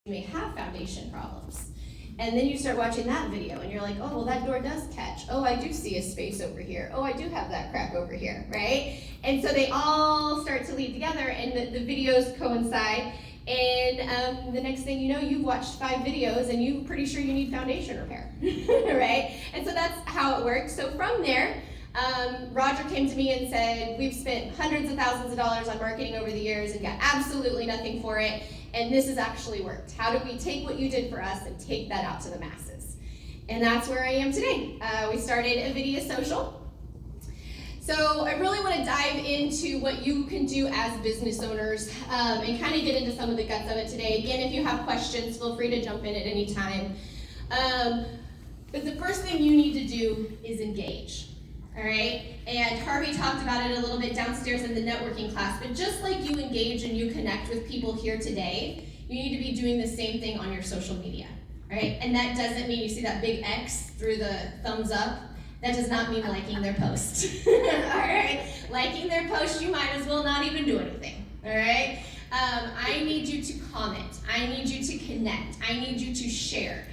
may have foundation problems. And then you start watching that video and you're like, oh, well, that door does catch. Oh, I do see a space over here. Oh, I do have that crack over here, right? And so they all start to lead together and the videos coincide. And the next thing you know, you've watched 5 videos and you're pretty sure you need foundation repair, right? And so that's how it works. So from there, Roger came to me and said, we've spent hundreds of thousands of dollars on marketing over the years and got absolutely nothing for it. And this has actually worked. How do we take what you did for us and take that out to the masses? And that's where I am today. We started Avidia Social. So I really want to dive into what you can do as business owners and kind of get into some of the guts of it today. Again, if you have questions, feel free to jump in at any time. But the first thing you need to do is engage. All right, and Harvey talked about it a little bit downstairs in the networking class, but just like you engage and you connect with people here today, you need to be doing the same thing on your social media, right? And that doesn't mean you see that big X through the thumbs up. That does not mean liking their post, all right? Liking their post, you might as well not even do anything, all right? I need you to comment. I need you to connect. I need you to share.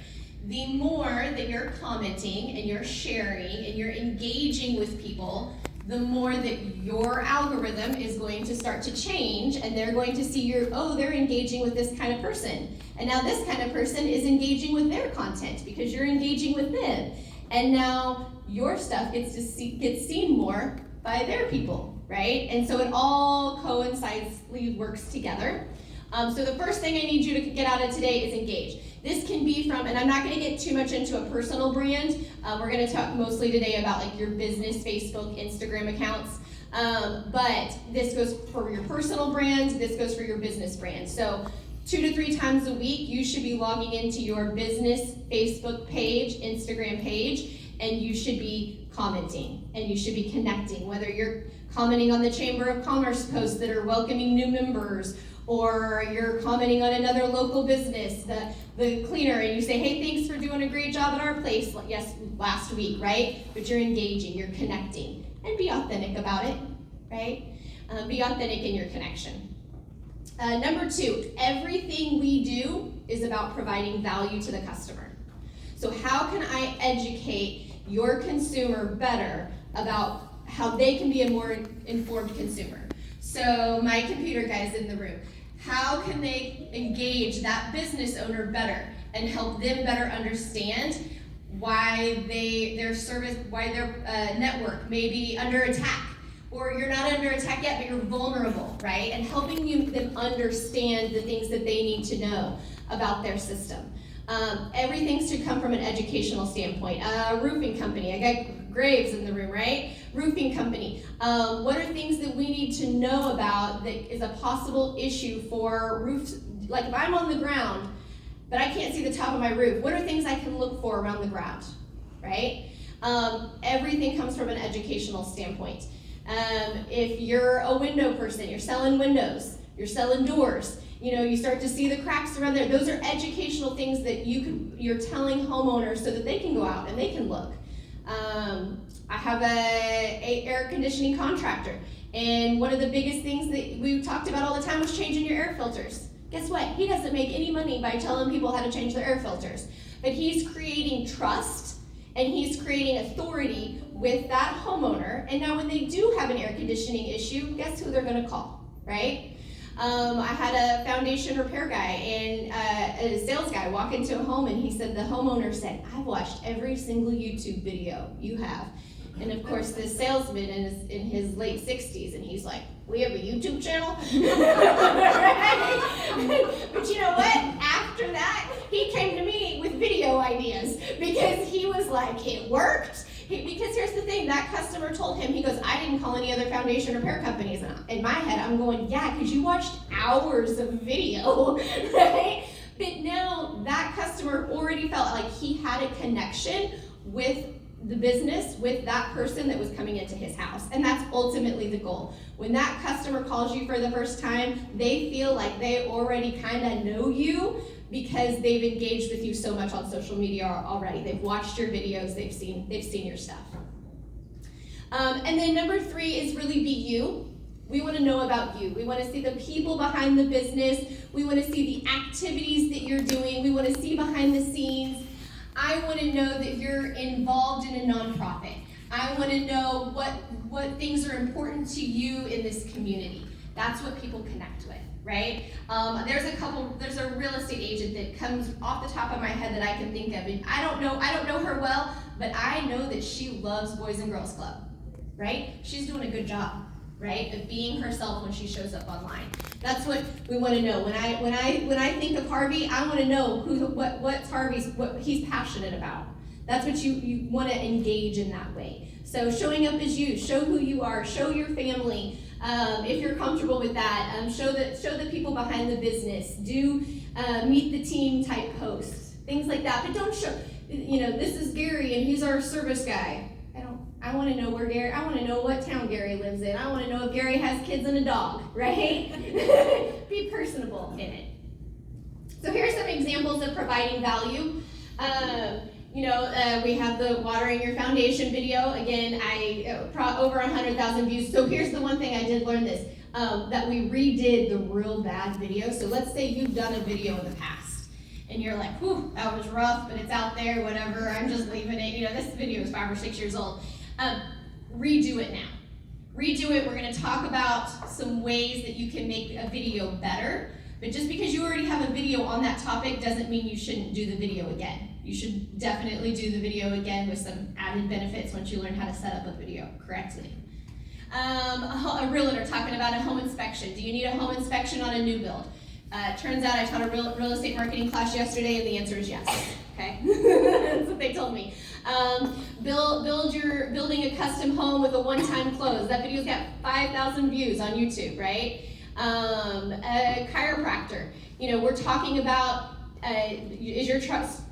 The more that you're commenting and you're sharing and you're engaging with people, the more that your algorithm is going to start to change and they're going to see they're engaging with this kind of person. And now this kind of person is engaging with their content because you're engaging with them. And now your stuff gets seen more by their people, right? And so it all coincidentally works together. So the first thing I need you to get out of today is engage. This can be from, and I'm not going to get too much into a personal brand. We're going to talk mostly today about like your business Facebook, Instagram accounts. But this goes for your personal brand. This goes for your business brand. So 2 to 3 times a week, you should be logging into your business Facebook page, Instagram page, and you should be commenting and you should be connecting, whether you're commenting on the Chamber of Commerce posts that are welcoming new members, or you're commenting on another local business, the cleaner, and you say, hey, thanks for doing a great job at our place, yes, last week, right? But you're engaging, you're connecting, and be authentic about it, right? Be authentic in your connection. Number 2, everything we do is about providing value to the customer. So how can I educate your consumer better about how they can be a more informed consumer? So my computer guys in the room, how can they engage that business owner better and help them better understand why their network may be under attack, or you're not under attack yet, but you're vulnerable, right? And helping them understand the things that they need to know about their system. Everything's to come from an educational standpoint. Roofing company, I got Graves in the room, right? Roofing company. What are things that we need to know about that is a possible issue for roofs? Like if I'm on the ground, but I can't see the top of my roof, what are things I can look for around the ground, right? Everything comes from an educational standpoint. If you're a window person, you're selling windows, you're selling doors, you start to see the cracks around there. Those are educational things that you're telling homeowners so that they can go out and they can look. I have a air conditioning contractor, and one of the biggest things that we talked about all the time was changing your air filters. Guess what? He doesn't make any money by telling people how to change their air filters, but he's creating trust and he's creating authority with that homeowner. And now when they do have an air conditioning issue, guess who they're going to call, right? I had a foundation repair guy and a sales guy walk into a home, and he said, the homeowner said, I've watched every single YouTube video you have. And of course, the salesman is in his late 60s, and he's like, we have a YouTube channel? But you know what? After that, he came to me with video ideas because he was like, it worked. Because here's the thing, that customer told him, he goes, I didn't call any other foundation repair companies. And in my head, I'm going, yeah, because you watched hours of video, right? But now that customer already felt like he had a connection with the business, with that person that was coming into his house. And that's ultimately the goal. When that customer calls you for the first time, they feel like they already kind of know you because they've engaged with you so much on social media already. They've watched your videos, they've seen your stuff. And then number 3 is really be you. We want to know about you. We want to see the people behind the business. We want to see the activities that you're doing. We want to see behind the scenes. I want to know that you're involved in a nonprofit. I want to know what things are important to you in this community. That's what people connect with, right? There's a real estate agent that comes off the top of my head that I can think of. And I don't know her well, but I know that she loves Boys and Girls Club, right? She's doing a good job, right, of being herself when she shows up online. That's what we want to know. When I think of Harvey, I want to know what he's passionate about. That's what you want to engage in that way. So showing up as you, show who you are, show your family, if you're comfortable with that. Show the people behind the business. Do meet the team type posts, things like that. But don't show, this is Gary and he's our service guy. I want to know I want to know what town Gary lives in. I want to know if Gary has kids and a dog, right? Be personable in it. So here are some examples of providing value. We have the Watering Your Foundation video. Again, over 100,000 views. So here's the one thing I did learn this, that we redid the real bad video. So let's say you've done a video in the past, and you're like, whew, that was rough, but it's out there, whatever, I'm just leaving it. This video is 5 or 6 years old. Redo it now. Redo it. We're going to talk about some ways that you can make a video better. But just because you already have a video on that topic doesn't mean you shouldn't do the video again. You should definitely do the video again with some added benefits once you learn how to set up a video correctly. A realtor talking about a home inspection. Do you need a home inspection on a new build? Turns out I taught a real estate marketing class yesterday, and the answer is yes. Okay, that's what they told me. Building a custom home with a one-time close. That video's got 5,000 views on YouTube, right? A chiropractor. We're talking about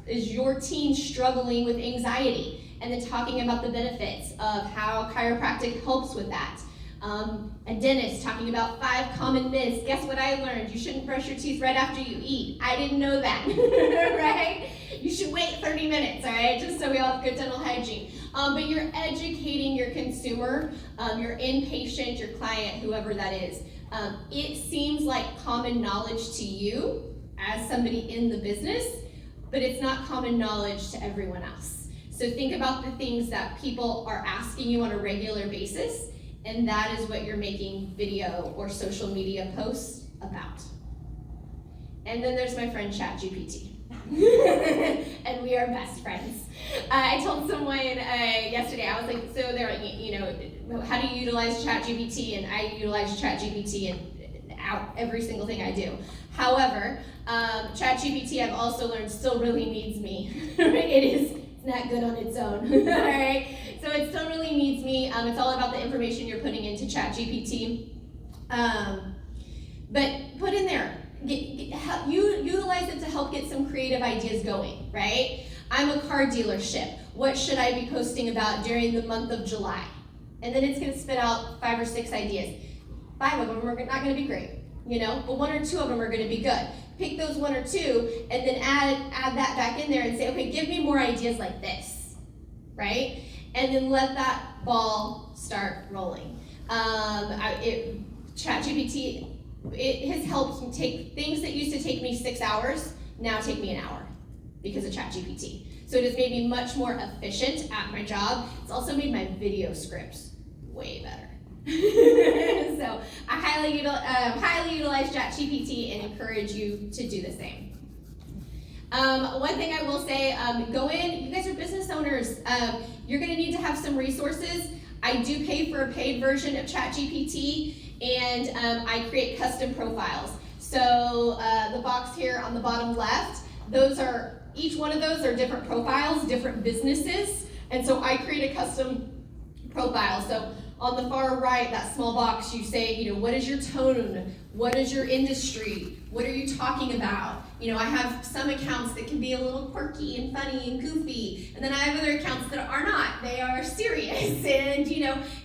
is your teen struggling with anxiety, and then talking about the benefits of how chiropractic helps with that. A dentist talking about 5 common myths. Guess what I learned? You shouldn't brush your teeth right after you eat. I didn't know that, right? You should wait 30 minutes, all right, just so we all have good dental hygiene. But you're educating your consumer, your inpatient, your client, whoever that is. It seems like common knowledge to you as somebody in the business, but it's not common knowledge to everyone else. So think about the things that people are asking you on a regular basis, and that is what you're making video or social media posts about. And then there's my friend ChatGPT. And we are best friends. I told someone yesterday, I was like, so they're like, how do you utilize ChatGPT? And I utilize ChatGPT in every single thing I do. However, ChatGPT, I've also learned, still really needs me. It's not good on its own. All right? So it still really needs me. It's all about the information you're putting into ChatGPT. But put in there, utilize it to help get some creative ideas going, right? I'm a car dealership. What should I be posting about during the month of July? And then it's going to spit out 5 or 6 ideas. 5 of them are not going to be great, but 1 or 2 of them are going to be good. Pick those 1 or 2, and then add that back in there and say, okay, give me more ideas like this, right? And then let that ball start rolling. ChatGPT, it has helped me take things that used to take me 6 hours, now take me an hour because of ChatGPT. So it has made me much more efficient at my job. It's also made my video scripts way better. So I highly utilize ChatGPT and encourage you to do the same. One thing I will say, go in, you guys are business owners, you're gonna need to have some resources. I do pay for a paid version of ChatGPT, and I create custom profiles. So the box here on the bottom left, each one of those are different profiles, different businesses, and so I create a custom profile. So on the far right, that small box, you say, what is your tone? What is your industry? What are you talking about? I have some accounts that can be a little quirky and funny and goofy, and then I have other accounts that are not. They are serious, and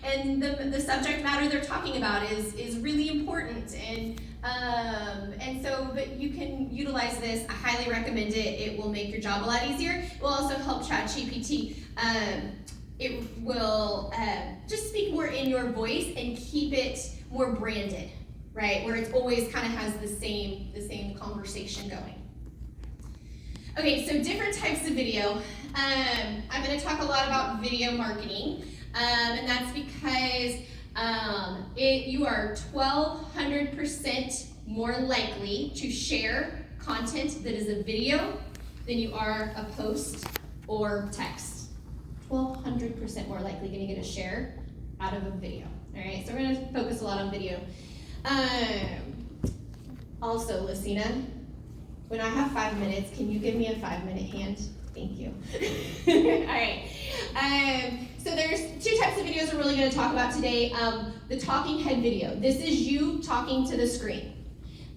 and the subject matter they're talking about is really important, and so, but you can utilize this. I highly recommend it. It will make your job a lot easier. It will also help ChatGPT. It will just speak more in your voice and keep it more branded, right? Where it's always kind of has the same conversation going. Okay, so different types of video. I'm going to talk a lot about video marketing, and that's because you are 1,200% more likely to share content that is a video than you are a post or text. 1,200% more likely going to get a share out of a video. All right, so we're going to focus a lot on video. Also, Lucina, when I have 5 minutes, can you give me a 5-minute hand? Thank you. All right. So there's 2 types of videos we're really going to talk about today. The talking head video. This is you talking to the screen.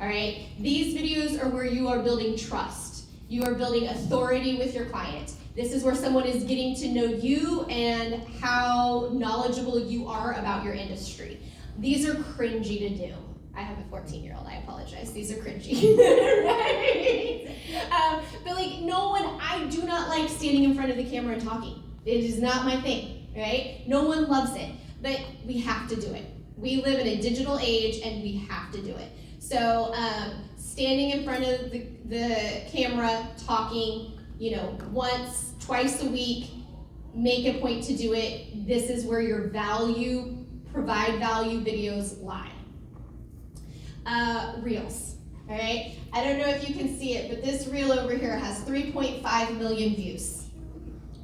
All right. These videos are where you are building trust. You are building authority with your client. This is where someone is getting to know you and how knowledgeable you are about your industry. These are cringy to do. I have a 14-year-old, I apologize. These are cringy, right? But like I do not like standing in front of the camera and talking. It is not my thing, right? No one loves it, but we have to do it. We live in a digital age and we have to do it. So standing in front of the camera, talking, once, twice a week, make a point to do it. This is where your provide value videos lie. Reels, all right? I don't know if you can see it, but this reel over here has 3.5 million views,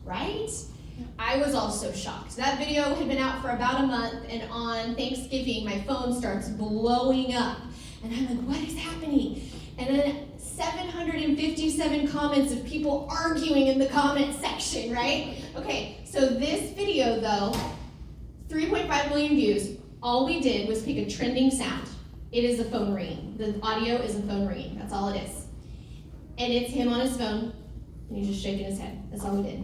right? I was also shocked. That video had been out for about a month, and on Thanksgiving, my phone starts blowing up, and I'm like, what is happening? And then 757 comments of people arguing in the comment section, right? Okay, so this video, though, 3.5 million views, all we did was pick a trending sound. It is a phone ringing. The audio is a phone ringing. That's all it is. And it's him on his phone, and he's just shaking his head. That's all we did.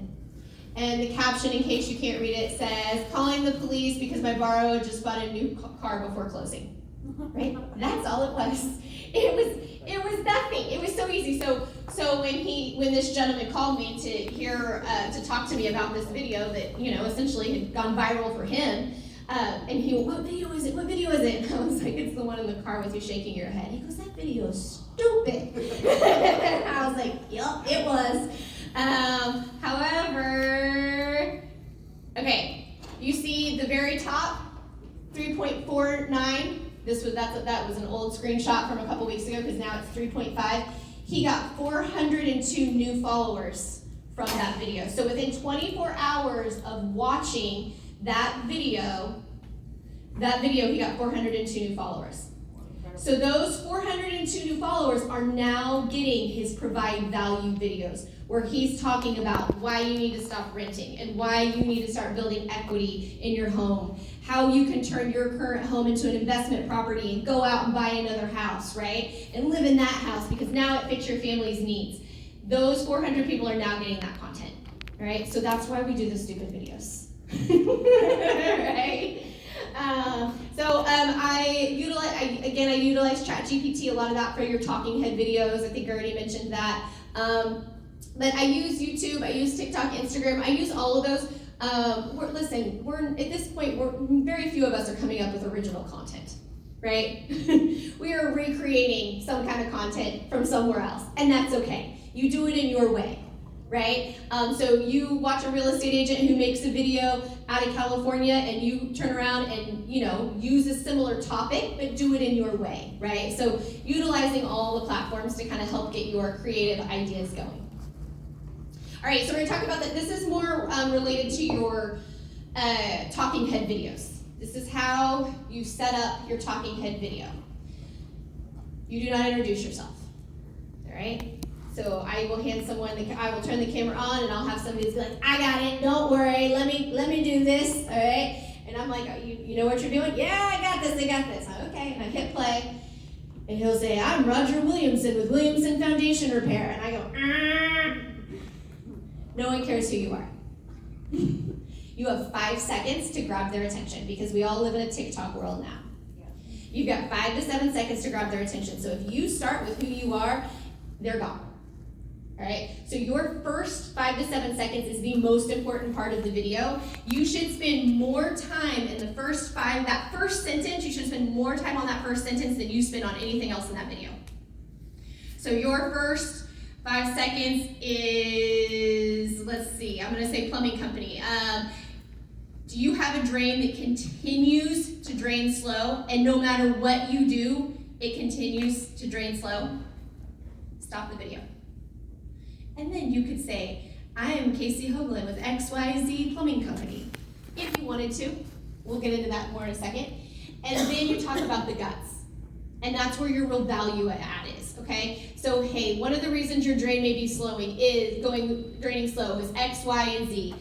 And the caption, in case you can't read it, says, calling the police because my borrower just bought a new car before closing. Right? That's all it was. It was nothing. It was so easy. So when this gentleman called me to talk to me about this video that, essentially had gone viral for him, and he went, what video is it? What video is it? And I was like, it's the one in the car with you shaking your head. He goes, that video is stupid. I was like, yep, it was. However, okay, you see the very top, 3.49. That was an old screenshot from a couple weeks ago because now it's 3.5. He got 402 new followers from that video. So within 24 hours of watching that video he got 402 new followers. So those 402 new followers are now getting his provide value videos where he's talking about why you need to stop renting and why you need to start building equity in your home, how you can turn your current home into an investment property and go out and buy another house, right? And live in that house because now it fits your family's needs. Those 400 people are now getting that content, right? So that's why we do the stupid videos. Right? I utilize ChatGPT, a lot of that for your talking head videos. I think I already mentioned that. But I use YouTube, I use TikTok, Instagram, I use all of those. We're at this point, very few of us are coming up with original content, right? We are recreating some kind of content from somewhere else, and that's okay. You do it in your way. Right? So you watch a real estate agent who makes a video out of California and you turn around and, use a similar topic, but do it in your way, right? So utilizing all the platforms to kind of help get your creative ideas going. All right, so we're going to talk about that. This is more related to your talking head videos. This is how you set up your talking head video. You do not introduce yourself, all right? So I will hand someone, I will turn the camera on and I'll have somebody that's like, I got it, don't worry, let me do this, all right? And I'm like, you know what you're doing? Yeah, I got this. Okay, and I hit play. And he'll say, I'm Roger Williamson with Williamson Foundation Repair. And I go, No one cares who you are. You have 5 seconds to grab their attention because we all live in a TikTok world now. You've got 5 to 7 seconds to grab their attention. So if you start with who you are, they're gone. All right, so your first 5 to 7 seconds is the most important part of the video. You should spend more time in the that first sentence, you should spend more time on that first sentence than you spend on anything else in that video. So your first 5 seconds is, let's see, I'm gonna say plumbing company. Do you have a drain that continues to drain slow, and no matter what you do, it continues to drain slow? Stop the video. And then you could say, I am Casey Hoagland with XYZ Plumbing Company, if you wanted to. We'll get into that more in a second. And then you talk about the guts. And that's where your real value add is, okay? So, hey, one of the reasons your drain may be draining slow is X, Y, and Z.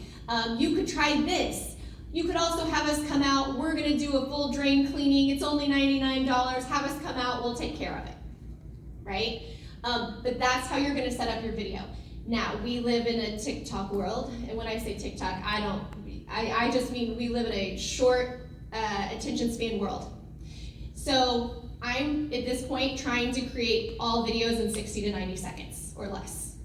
You could try this. You could also have us come out, we're gonna do a full drain cleaning, it's only $99, have us come out, we'll take care of it, right? But that's how you're gonna set up your video. Now, we live in a TikTok world, and when I say TikTok, I just mean we live in a short attention span world. So I'm, at this point, trying to create all videos in 60 to 90 seconds or less.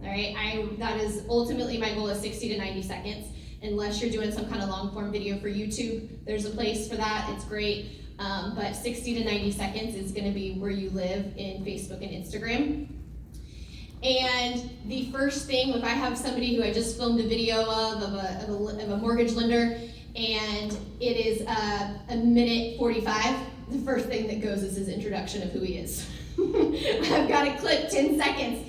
All right, that is ultimately my goal, is 60 to 90 seconds, unless you're doing some kind of long form video for YouTube. There's a place for that, it's great, but 60 to 90 seconds is gonna be where you live in Facebook and Instagram. And the first thing, if I have somebody who I just filmed a video of a mortgage lender, and it is a minute 45, the first thing that goes is his introduction of who he is. I've got a clip, 10 seconds.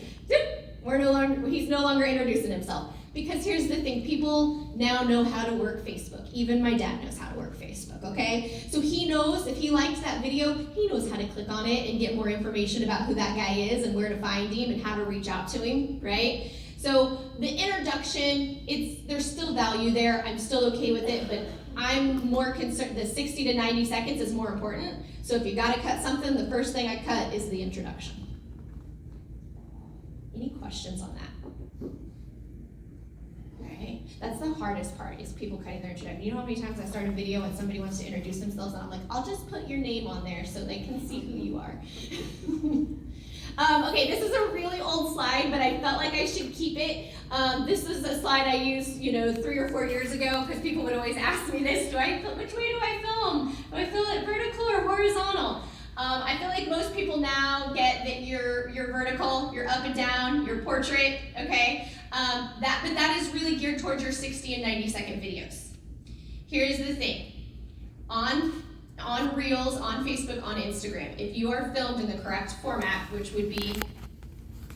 He's no longer introducing himself. Because here's the thing, people now know how to work Facebook. Even my dad knows how to work Facebook, okay? So he knows, if he liked that video, he knows how to click on it and get more information about who that guy is and where to find him and how to reach out to him, right? So the introduction, there's still value there. I'm still okay with it, but I'm more concerned, the 60 to 90 seconds is more important. So if you gotta cut something, the first thing I cut is the introduction. Any questions on that? Right? That's the hardest part, is people cutting their introduction. You know how many times I start a video and somebody wants to introduce themselves and I'm like, I'll just put your name on there so they can see who you are. Okay, this is a really old slide, but I felt like I should keep it. This is a slide I used, 3 or 4 years ago, because people would always ask me this, which way do I film? Do I film it vertical or horizontal? I feel like most people now get that you're vertical, you're up and down, you're portrait, okay? But that is really geared towards your 60 and 90 second videos. Here's the thing. On Reels, on Facebook, on Instagram, if you are filmed in the correct format, which would be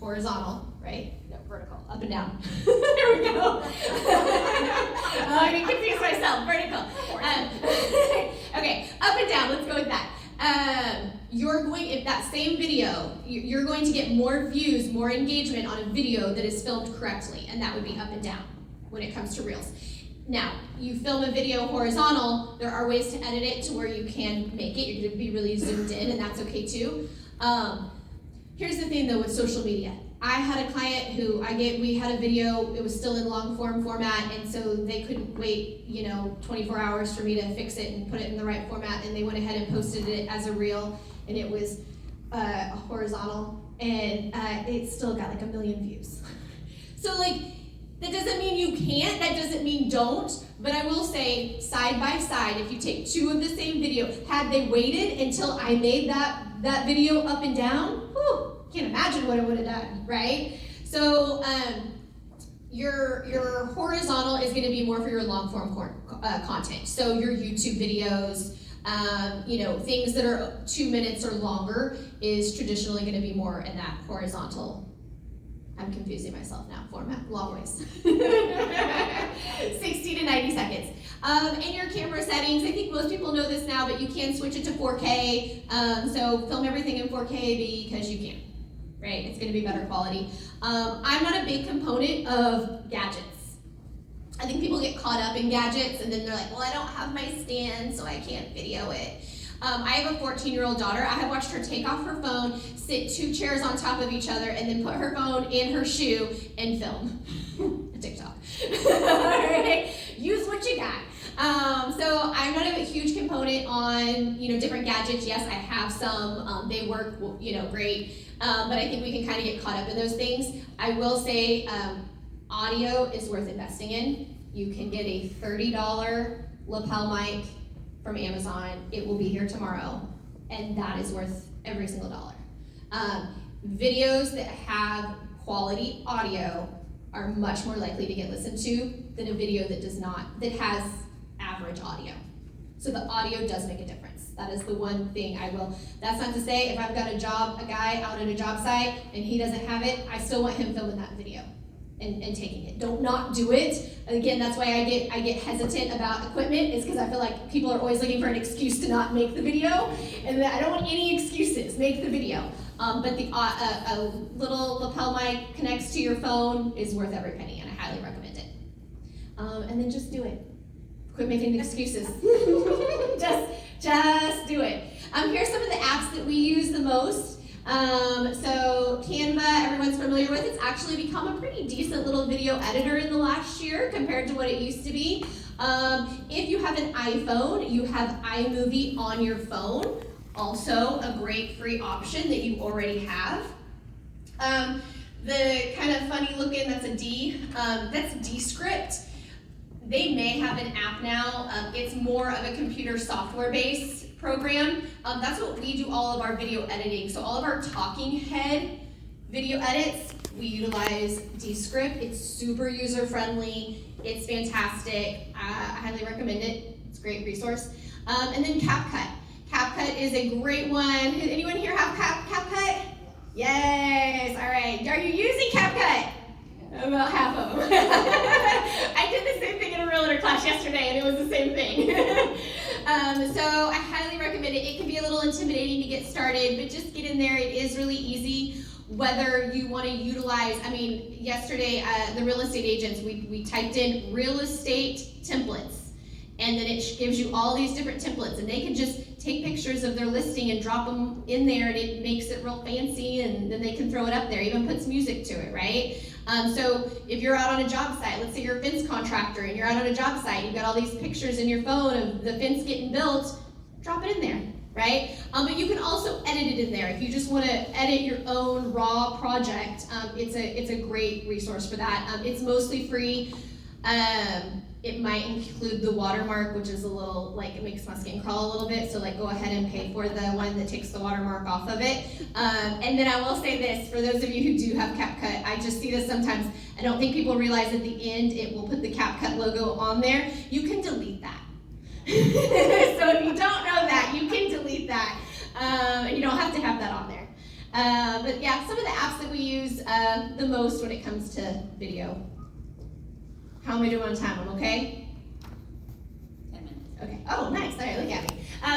horizontal, right? No, vertical, up and down. There we go. I can confuse myself, vertical. Okay, up and down, let's go with that. If that same video, you're going to get more views, more engagement on a video that is filmed correctly, and that would be up and down when it comes to Reels. Now, you film a video horizontal, there are ways to edit it to where you can make it. You're going to be really zoomed in, and that's okay too. Here's the thing though with social media. I had a client who we had a video, it was still in long form format, and so they couldn't wait, 24 hours for me to fix it and put it in the right format, and they went ahead and posted it as a reel, and it was a horizontal, and it still got like 1 million views. So that doesn't mean you can't, that doesn't mean don't, but I will say, side by side, if you take 2 of the same video, had they waited until I made that video up and down, can't imagine what it would have done, right? So your horizontal is going to be more for your long form content. So your YouTube videos, things that are 2 minutes or longer is traditionally going to be more in that horizontal. I'm confusing myself now, format, long ways. 60 to 90 seconds. And your camera settings, I think most people know this now, but you can switch it to 4K. So film everything in 4K because you can. Right, it's going to be better quality. I'm not a big component of gadgets. I think people get caught up in gadgets and then they're like, well, I don't have my stand, so I can't video it. I have a 14-year-old daughter. I have watched her take off her phone, sit 2 chairs on top of each other, and then put her phone in her shoe and film. A TikTok. All right, use what you got. So I'm not a huge component on, different gadgets. Yes, I have some. They work, great. but I think we can kind of get caught up in those things. I will say audio is worth investing in. You can get a $30 lapel mic from Amazon. It will be here tomorrow, and that is worth every single dollar. Videos that have quality audio are much more likely to get listened to than a video that does not, that has average audio. So the audio does make a difference. That is the one thing I will, that's not to say if I've got a guy out at a job site and he doesn't have it, I still want him filming that video and taking it. Don't not do it. Again, that's why I get hesitant about equipment, is because I feel like people are always looking for an excuse to not make the video, and I don't want any excuses. Make the video. But a little lapel mic connects to your phone is worth every penny, and I highly recommend it. And then just do it. Quit making excuses. just do it. Here's some of the apps that we use the most. So Canva, everyone's familiar with. It's actually become a pretty decent little video editor in the last year compared to what it used to be. If you have an iPhone, you have iMovie on your phone. Also a great free option that you already have. The kind of funny looking, that's a D, that's Descript. They may have an app now. It's more of a computer software-based program. That's what we do all of our video editing. So all of our talking head video edits, we utilize Descript. It's super user-friendly. It's fantastic. I highly recommend it. It's a great resource. And then CapCut. CapCut is a great one. Anyone here have CapCut? Yes, all right. Are you using CapCut? About half of them. I did the same thing in a realtor class yesterday, and it was the same thing. So I highly recommend it. It can be a little intimidating to get started, but just get in there. It is really easy. Whether you want to utilize, yesterday, the real estate agents, we typed in real estate templates, and then it gives you all these different templates, and they can just take pictures of their listing and drop them in there, and it makes it real fancy, and then they can throw it up there, even puts music to it, right? So if you're out on a job site, let's say you're a fence contractor and you're out on a job site, you've got all these pictures in your phone of the fence getting built, drop it in there, right? But you can also edit it in there. If you just want to edit your own raw project, it's a great resource for that. It's mostly free. It might include the watermark, which is a little, it makes my skin crawl a little bit, so go ahead and pay for the one that takes the watermark off of it. And then I will say this, for those of you who do have CapCut, I just see this sometimes. I don't think people realize at the end it will put the CapCut logo on there. You can delete that. So if you don't know that, you can delete that. And you don't have to have that on there. But yeah, some of the apps that we use the most when it comes to video. How am I doing on time? I'm okay? 10 minutes. Okay. Oh, nice. All right, look at me.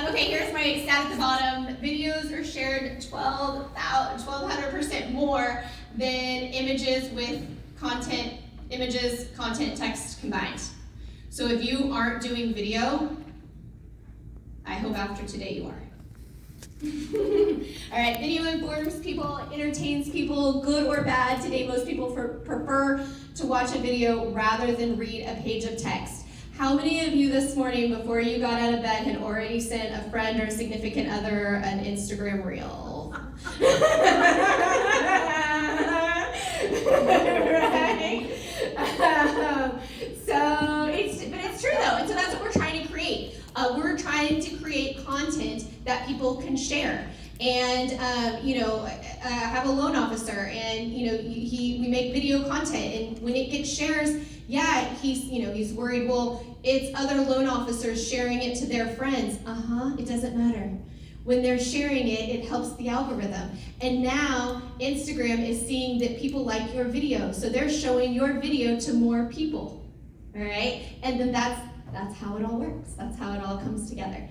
Okay, here's my stat at the bottom. Videos are shared 1,200% more than images with content, text combined. So if you aren't doing video, I hope after today you are. All right, video informs people, entertains people, good or bad. Today, most people prefer to watch a video rather than read a page of text. How many of you this morning, before you got out of bed, had already sent a friend or significant other an Instagram reel? Right? But it's true though, and so that's what we're trying to create. We're trying to create content that people can share. And have a loan officer, and we make video content, and when it gets shares, yeah, he's worried. Well, it's other loan officers sharing it to their friends. It doesn't matter. When they're sharing it, it helps the algorithm. And now Instagram is seeing that people like your video, so they're showing your video to more people. All right, and then that's how it all works. That's how it all comes together.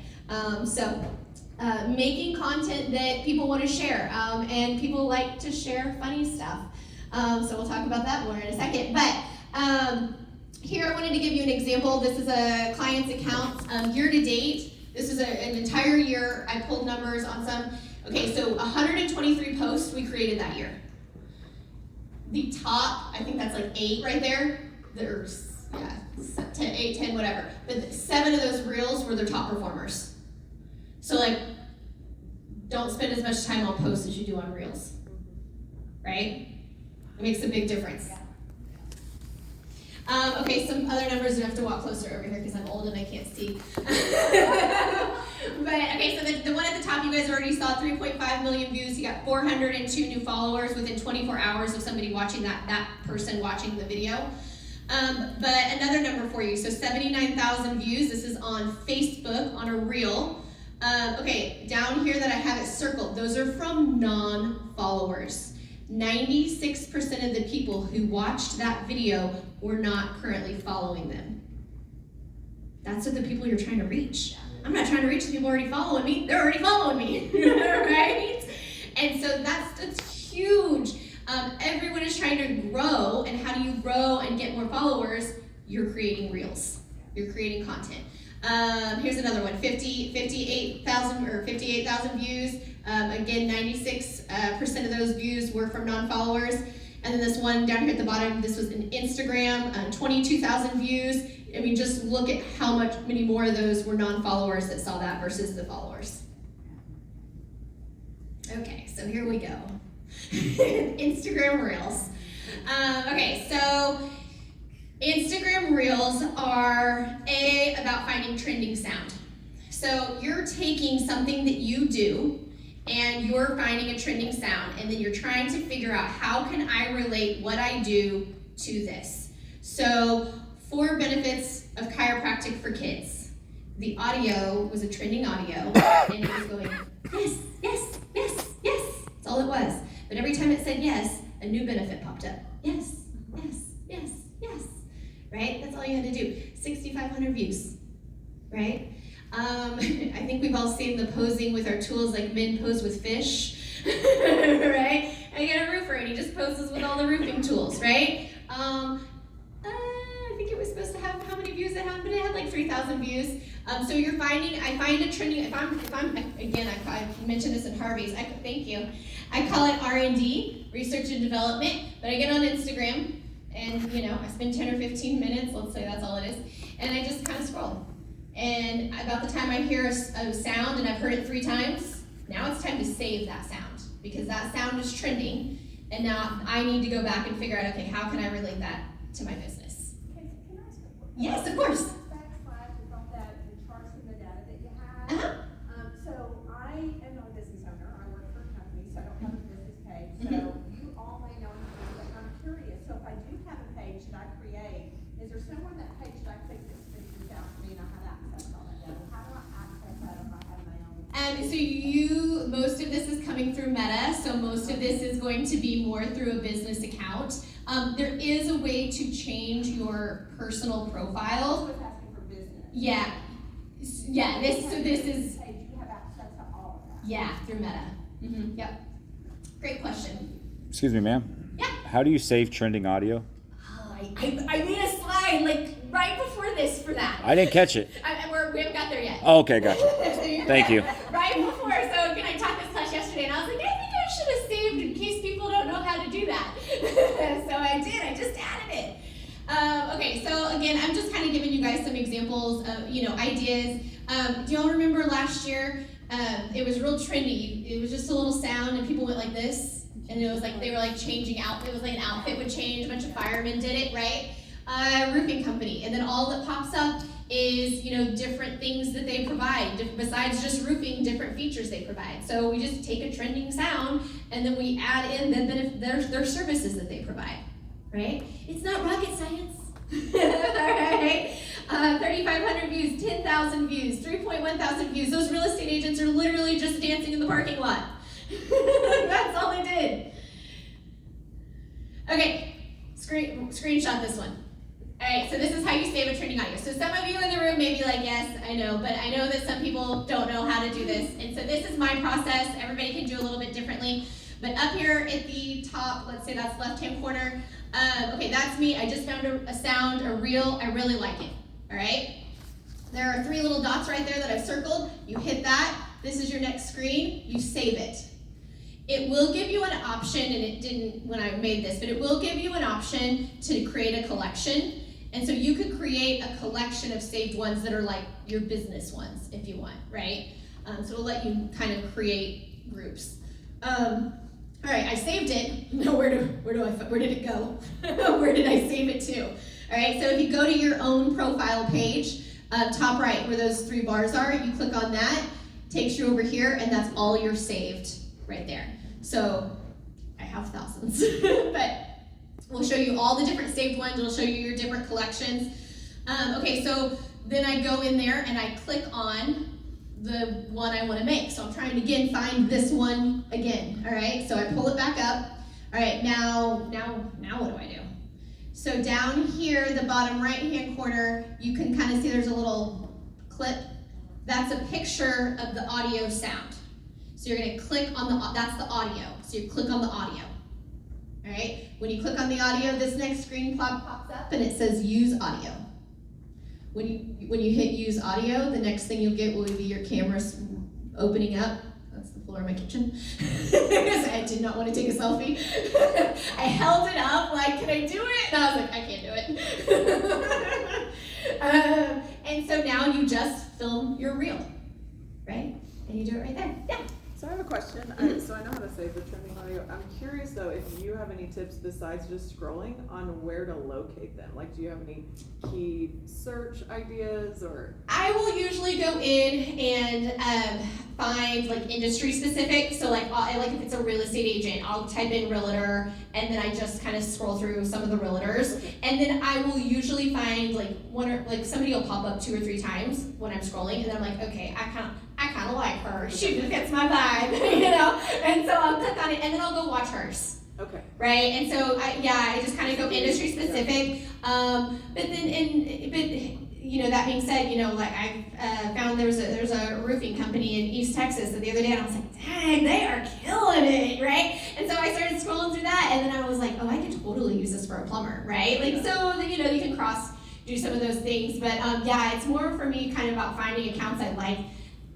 Making content that people want to share, and people like to share funny stuff. So we'll talk about that more in a second. But here I wanted to give you an example. This is a client's account year to date. This is an entire year. I pulled numbers on some. Okay, so 123 posts we created that year. The top, I think that's 8 right there. There's 8, 10, whatever. But 7 of those reels were their top performers. So don't spend as much time on posts as you do on reels. right? It makes a big difference. Okay, some other numbers, I have to walk closer over here because I'm old and I can't see. But okay, so the one at the top, you guys already saw 3.5 million views. He got 402 new followers within 24 hours of somebody watching that person watching the video. But another number for you, so 79,000 views. This is on Facebook on a reel. Okay, down here that I have it circled, those are from non-followers. 96% of the people who watched that video were not currently following them. That's what the people you're trying to reach. I'm not trying to reach the people already following me. They're already following me, right? And so that's huge. Everyone is trying to grow, and how do you grow and get more followers? You're creating reels. You're creating content. Here's another one, 58,000 views. Again, 96% of those views were from non-followers. And then this one down here at the bottom, this was an Instagram, 22,000 views. I mean, just look at how many more of those were non-followers that saw that versus the followers. Okay, so here we go. Instagram Reels. Okay, so Instagram Reels are about finding trending sound. So you're taking something that you do and you're finding a trending sound, and then you're trying to figure out how can I relate what I do to this. So 4 benefits of chiropractic for kids. The audio was a trending audio, and it was going, yes, yes, yes, yes. That's all it was. But every time it said yes, a new benefit popped up. Yes, yes, yes, yes. Right? That's all you had to do. 6,500 views. Right? I think we've all seen the posing with our tools, like men pose with fish. Right? I get a roofer and he just poses with all the roofing tools, right? I think it was supposed to have how many views it had, but it had like 3,000 views. So you're finding, I find a trending, if I'm again, I mentioned this in Harvey's, thank you. I call it R&D, research and development, but I get on Instagram and, I spend 10 or 15 minutes, let's say that's all it is, and I just kind of scroll. And about the time I hear a sound and I've heard it 3 times, now it's time to save that sound because that sound is trending, and now I need to go back and figure out, okay, how can I relate that to my business? Okay, can I ask a question? Yes, of course. Backslide about the charts and the data that you have. So I am not a business owner. I work for a company, so I don't have a business page. So you all may know me, but I'm curious. So if I do have a page that I create, is there somewhere on that page that I click that spits this out to me and I have access to all that data? How do I access that if I have my own? So most of this is coming through Meta, so most of this is going to be more through a business account. There is a way to change your personal profile. So it's asking for business. Yeah. This is, Page, you have access to all of that. yeah, through Meta. Yep. Great question. Excuse me, ma'am. Yeah. How do you save trending audio? Oh, I made a slide like right before this for that. I didn't catch it. We haven't got there yet. Oh, okay, gotcha. Thank you. Right before, so again, I taught this class yesterday, and I was like, I think I should have saved in case people don't know how to do that. So I did. I just added it. Okay, so again, I'm just kind of giving you guys some examples of ideas. Do y'all remember last year? It was real trendy. It was just a little sound, and people went like this, and it was like they were like changing out. It was like an outfit would change. A bunch of firemen did it, right? Roofing company, and then all that pops up is different things that they provide besides just roofing, different features they provide. So we just take a trending sound and then we add in their services that they provide, right? It's not rocket science. All right. 3,500 views, 10,000 views, 3,100 views. Those real estate agents are literally just dancing in the parking lot. That's all they did. Okay, screenshot this one. All right, so this is how you save a trending audio. So some of you in the room may be like, yes, I know, but I know that some people don't know how to do this. And so this is my process. Everybody can do a little bit differently. But up here at the top, let's say that's left-hand corner, okay, that's me. I just found a sound, a reel. I really like it, all right? There are 3 little dots right there that I've circled. You hit that. This is your next screen. You save it. It will give you an option, and it didn't when I made this, but it will give you an option to create a collection. And so you could create a collection of saved ones that are like your business ones if you want, right? So it'll let you kind of create groups. All right, I saved it. Now where did it go? Where did I save it to? All right, so if you go to your own profile page, top right where those 3 bars are, you click on that, takes you over here, and that's all your saved right there. So I have thousands, but we'll show you all the different saved ones. It'll show you your different collections. Okay, so then I go in there and I click on the one I want to make. So I'm trying to again find this one again. All right, so I pull it back up. All right, now what do I do? So down here, the bottom right-hand corner, you can kind of see there's a little clip. That's a picture of the audio sound. So you're going to click on that's the audio. So you click on the audio. All right, when you click on the audio, this next screen pops up and it says use audio. When you hit use audio, the next thing you'll get will be your camera opening up. That's the floor of my kitchen. I did not want to take a selfie. I held it up like, can I do it? And I was like, I can't do it. And so now you just film your reel, right? And you do it right there. Yeah. So I have a question. So I know how to save the trending audio. I'm curious though, if you have any tips besides just scrolling on where to locate them. Like, do you have any key search ideas or? I will usually go in and find like industry specific. So like if it's a real estate agent, I'll type in realtor and then I just kind of scroll through some of the realtors. And then I will usually find like somebody will pop up 2 or 3 times when I'm scrolling, and then I'm like, okay, I kind of like her. She fits my vibe, you know? And so I'll click on it and then I'll go watch hers. Okay. Right? And so I just kind of go industry specific. But you know, that being said, you know, like I found there's a roofing company in East Texas the other day, and I was like, dang, they are killing it, right? And so I started scrolling through that, and then I was like, oh, I could totally use this for a plumber, right? Like, so, you know, you can do some of those things, but yeah, it's more for me kind of about finding accounts I like.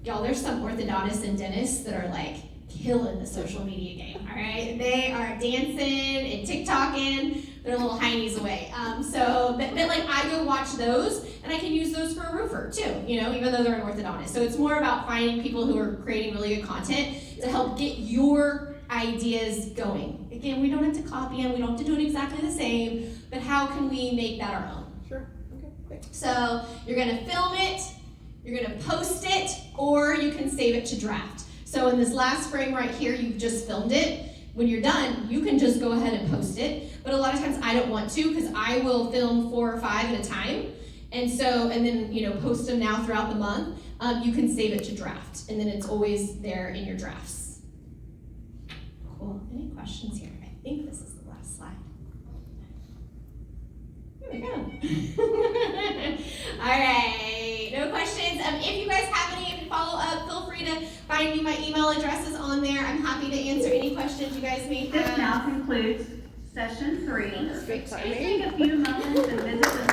Y'all, there's some orthodontists and dentists that are like killing the social media game, all right? They are dancing and TikToking. They're little heinies away. But like I go watch those, and I can use those for a roofer too, you know, even though they're an orthodontist. So it's more about finding people who are creating really good content to help get your ideas going. Again, we don't have to copy them. We don't have to do it exactly the same, but how can we make that our own? Sure. Okay. Thanks. So you're gonna film it, you're gonna post it, or you can save it to draft. So in this last frame right here, you've just filmed it. When you're done, you can just go ahead and post it. But a lot of times I don't want to, because I will film 4 or 5 at a time. And then, you know, post them now throughout the month. You can save it to draft, and then it's always there in your drafts. Cool. Any questions here? I think this is the last slide. Here we go. All right, no questions. If you guys have any follow up, feel free to find me. My email address is on there. I'm happy to answer any questions you guys may have. This now concludes session 3. Good timing. Please take a few moments and visit the